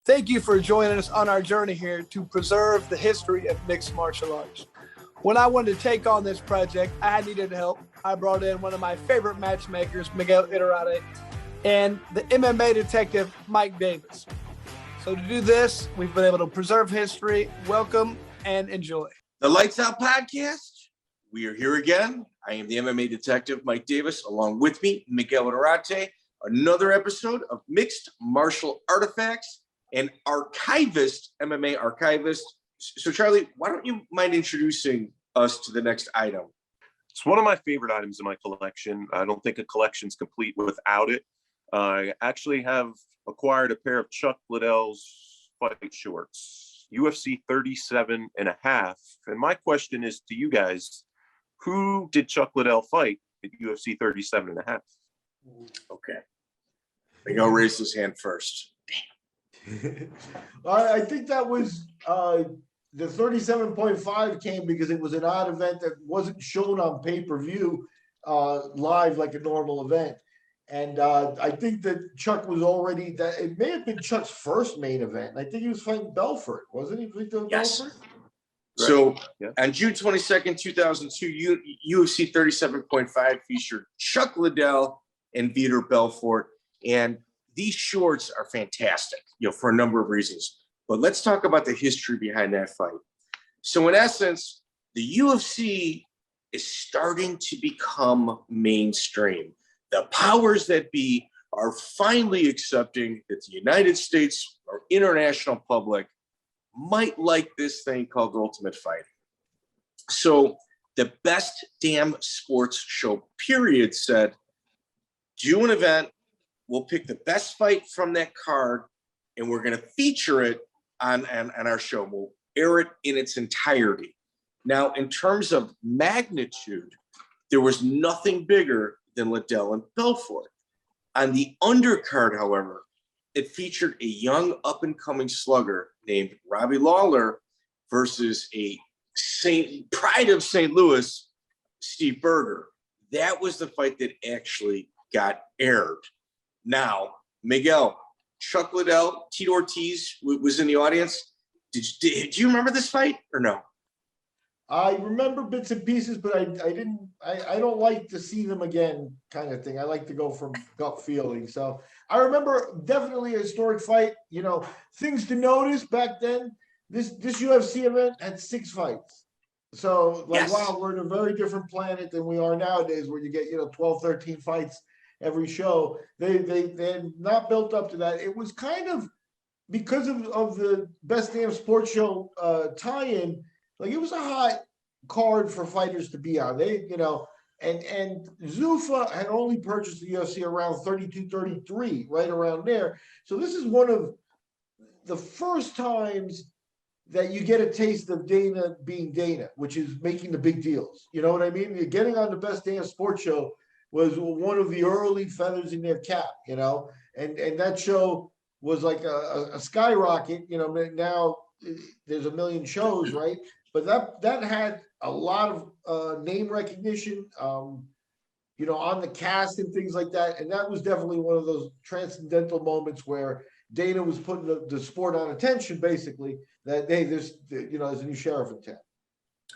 Thank you for joining us on our journey here to preserve the history of mixed martial arts. When I wanted to take on this project, I needed help. I brought in one of my favorite matchmakers, Miguel Iturrate, and the MMA detective, Mike Davis. So to do this, we've been able to preserve history. Welcome and enjoy. The Lights Out Podcast. We are here again. I am the MMA detective, Mike Davis. Along with me, Miguel Iturrate. Another episode of Mixed Martial Artifacts and archivist, MMA archivist. So Charlie, why don't you mind introducing us to the next item? It's one of my favorite items in my collection. I don't think a collection's complete without it. I actually have acquired a pair of Chuck Liddell's fight shorts, UFC 37.5. And my question is to you guys, who did Chuck Liddell fight at UFC 37.5? Okay. Miguel raised his hand first. I think that was the 37.5 came because it was an odd event that wasn't shown on pay-per-view live like a normal event. And I think that Chuck was already that it may have been Chuck's first main event. I think he was fighting Belfort, wasn't he? Vitor Belfort? So on June 22nd, 2002, UFC 37.5 featured Chuck Liddell and Vitor Belfort. And these shorts are fantastic, for a number of reasons. But let's talk about the history behind that fight. So in essence, the UFC is starting to become mainstream. The powers that be are finally accepting that the United States or international public might like this thing called Ultimate Fighting. So the Best Damn Sports Show, period, said, do an event, we'll pick the best fight from that card, and we're going to feature it on our show. We'll air it in its entirety. Now, in terms of magnitude, there was nothing bigger than Liddell and Belfort. On the undercard, however, it featured a young up-and-coming slugger named Robbie Lawler versus a pride of St. Louis, Steve Berger. That was the fight that actually got aired. Now, Miguel, Chuck Liddell, Tito Ortiz was in the audience. Did you remember this fight or no? I remember bits and pieces, but I don't like to see them again kind of thing. I like to go from gut feeling. So I remember definitely a historic fight. Things to notice back then. This UFC event had 6 fights. So yes. Wow, we're in a very different planet than we are nowadays where you get, 12, 13 fights every show. They had not built up to that. It was kind of because of the Best Damn Sports Show tie-in. Like, it was a hot card for fighters to be on. And Zuffa had only purchased the UFC around 32, 33, right around there. So this is one of the first times that you get a taste of Dana being Dana, which is making the big deals. You know what I mean? You're getting on the Best Damn Sports Show was one of the early feathers in their cap, and that show was like a skyrocket. Now there's a million shows, right? But that had a lot of name recognition, on the cast and things like that. And that was definitely one of those transcendental moments where Dana was putting the sport on attention, basically, that, hey, there's a new sheriff in town.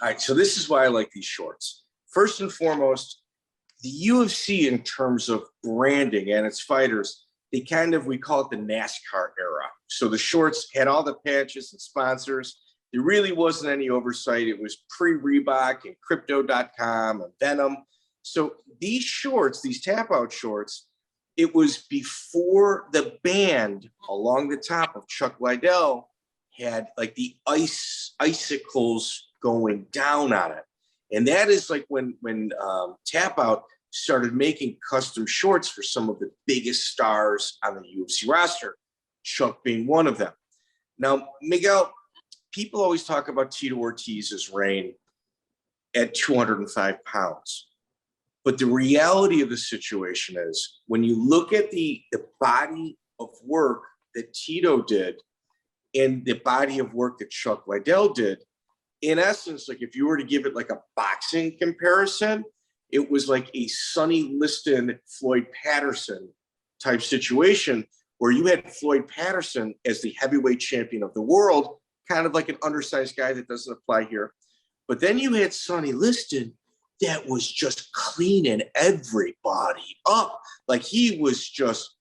All right, so this is why I like these shorts. First and foremost, the UFC, in terms of branding and its fighters, we call it the NASCAR era. So the shorts had all the patches and sponsors. There really wasn't any oversight. It was pre-Reebok and Crypto.com and Venom. So these shorts, these tap-out shorts, it was before the band along the top of Chuck Liddell had like the icicles going down on it. And that is like when Tap Out started making custom shorts for some of the biggest stars on the UFC roster, Chuck being one of them. Now, Miguel, people always talk about Tito Ortiz's reign at 205 pounds. But the reality of the situation is when you look at the body of work that Tito did and the body of work that Chuck Liddell did, in essence, like if you were to give it like a boxing comparison, it was like a Sonny Liston, Floyd Patterson type situation where you had Floyd Patterson as the heavyweight champion of the world, kind of like an undersized guy that doesn't apply here. But then you had Sonny Liston that was just cleaning everybody up. Like he was just,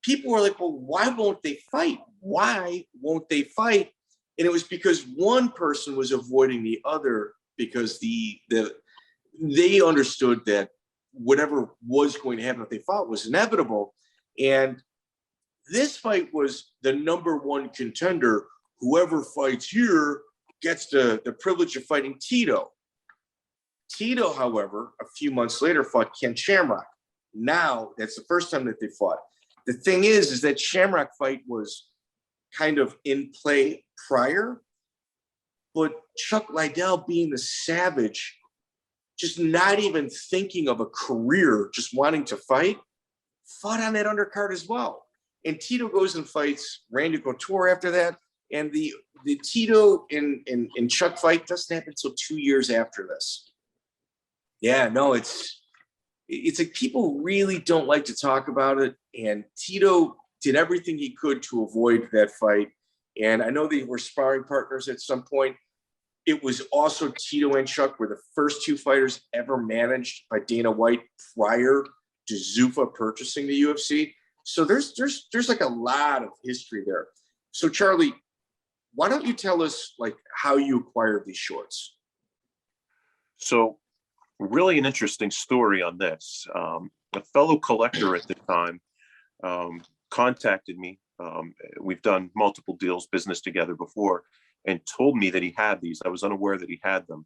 people were like, well, why won't they fight? Why won't they fight? And it was because one person was avoiding the other because they understood that whatever was going to happen if they fought was inevitable. And this fight was the #1 contender. Whoever fights here gets the privilege of fighting Tito. Tito, however, a few months later fought Ken Shamrock. Now, that's the first time that they fought. The thing is that Shamrock fight was kind of in play prior, but Chuck Liddell, being the savage, just not even thinking of a career, just wanting to fight, fought on that undercard as well. And Tito goes and fights Randy Couture after that. And the Tito and Chuck fight doesn't happen until 2 years after this. Yeah, no, it's like people really don't like to talk about it. And Tito did everything he could to avoid that fight. And I know they were sparring partners at some point. It was also Tito and Chuck were the first two fighters ever managed by Dana White prior to Zuffa purchasing the UFC. So there's like a lot of history there. So Charlie, why don't you tell us like how you acquired these shorts? So really an interesting story on this. A fellow collector at the time contacted me. We've done multiple deals, business together before, and told me that he had these. I was unaware that he had them.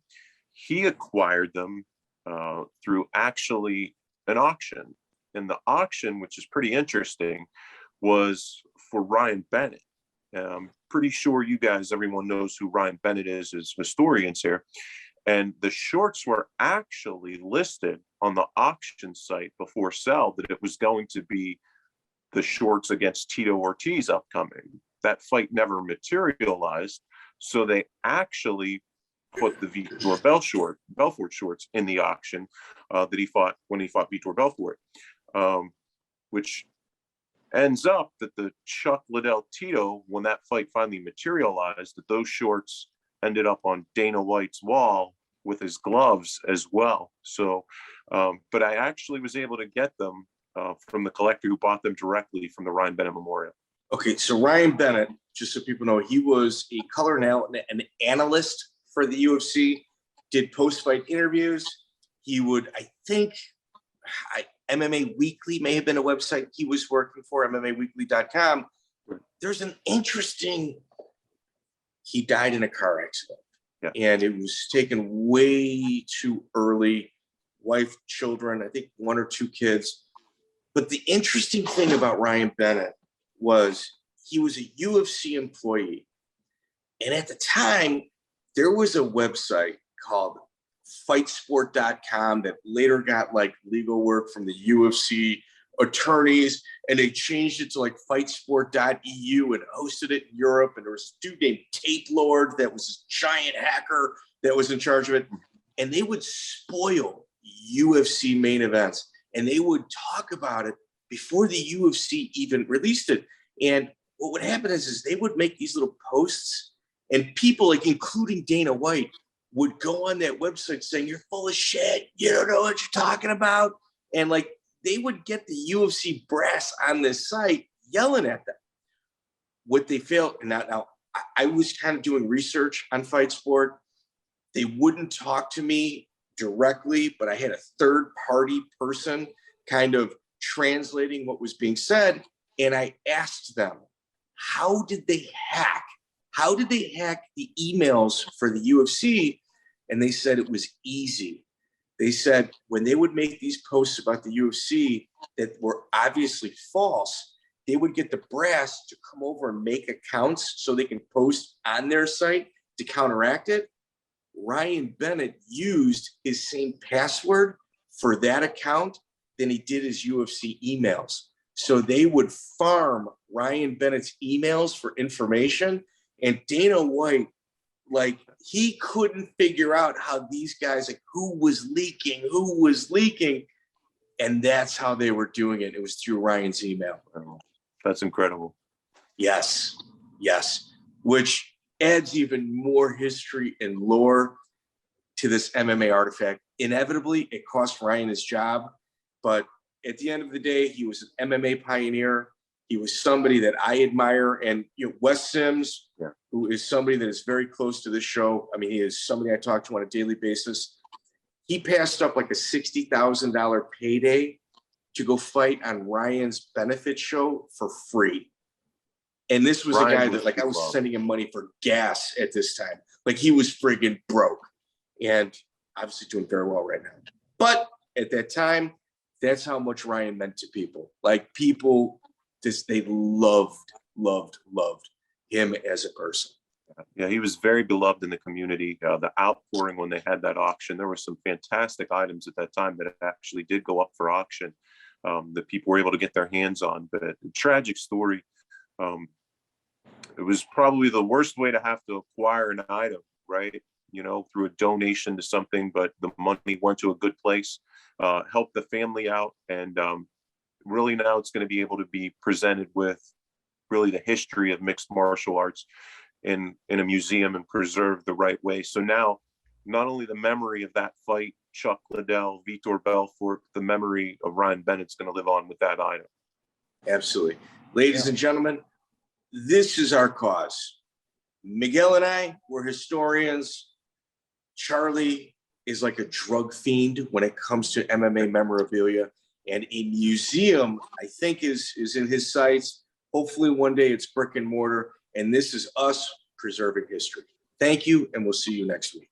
He acquired them through actually an auction. And the auction, which is pretty interesting, was for Ryan Bennett. Pretty sure you guys, everyone knows who Ryan Bennett is as historians here. And the shorts were actually listed on the auction site before sale that it was going to be the shorts against Tito Ortiz upcoming. That fight never materialized. So they actually put the Vitor Belfort shorts in the auction that he fought when he fought Vitor Belfort, which ends up that the Chuck Liddell Tito, when that fight finally materialized, that those shorts ended up on Dana White's wall with his gloves as well. So, but I actually was able to get them from the collector who bought them directly from the Ryan Bennett Memorial. Okay, so Ryan Bennett, just so people know, he was a color an analyst for the UFC, did post-fight interviews. He would, I think, MMA Weekly may have been a website he was working for, MMAweekly.com. There's an interesting, he died in a car accident. Yeah. And it was taken way too early. Wife, children, I think 1 or 2 kids. But the interesting thing about Ryan Bennett was he was a UFC employee. And at the time, there was a website called fightsport.com that later got like legal work from the UFC attorneys, and they changed it to like fightsport.eu and hosted it in Europe. And there was a dude named Tape Lord that was this giant hacker that was in charge of it. And they would spoil UFC main events, and they would talk about it before the UFC even released it. And what would happen is they would make these little posts, and people, like including Dana White, would go on that website saying, "You're full of shit. You don't know what you're talking about." And like they would get the UFC brass on this site yelling at them. What they failed, and now I was kind of doing research on Fight Sport. They wouldn't talk to me directly, but I had a third-party person kind of translating what was being said. And I asked them, how did they hack? How did they hack the emails for the UFC? And they said it was easy. They said when they would make these posts about the UFC that were obviously false, they would get the brass to come over and make accounts so they can post on their site to counteract it. Ryan Bennett used his same password for that account than he did his UFC emails. So they would farm Ryan Bennett's emails for information. And Dana White, like, he couldn't figure out how these guys, like, who was leaking. And that's how they were doing it. It was through Ryan's email. That's incredible. Yes, yes, which adds even more history and lore to this MMA artifact. Inevitably, it cost Ryan his job, but at the end of the day, he was an MMA pioneer. He was somebody that I admire. And Wes Sims, who is somebody that is very close to this show. I mean, he is somebody I talk to on a daily basis. He passed up like a $60,000 payday to go fight on Ryan's benefit show for free. And this was Ryan, a guy that, like, I was sending him money for gas at this time. Like, he was friggin' broke. And obviously doing very well right now. But at that time, that's how much Ryan meant to people. Like, people just, they loved him as a person. Yeah, he was very beloved in the community. The outpouring when they had that auction, there were some fantastic items at that time that actually did go up for auction that people were able to get their hands on. But a tragic story. It was probably the worst way to have to acquire an item, right? Through a donation to something, but the money went to a good place, helped the family out. And really now it's going to be able to be presented with really the history of mixed martial arts in a museum and preserved the right way. So now not only the memory of that fight, Chuck Liddell, Vitor Belfort, the memory of Ryan Bennett's going to live on with that item. Absolutely. Ladies and gentlemen, this is our cause. Miguel and I, we're historians. Charlie is like a drug fiend when it comes to MMA memorabilia. And a museum, I think, is in his sights. Hopefully one day it's brick and mortar. And this is us preserving history. Thank you, and we'll see you next week.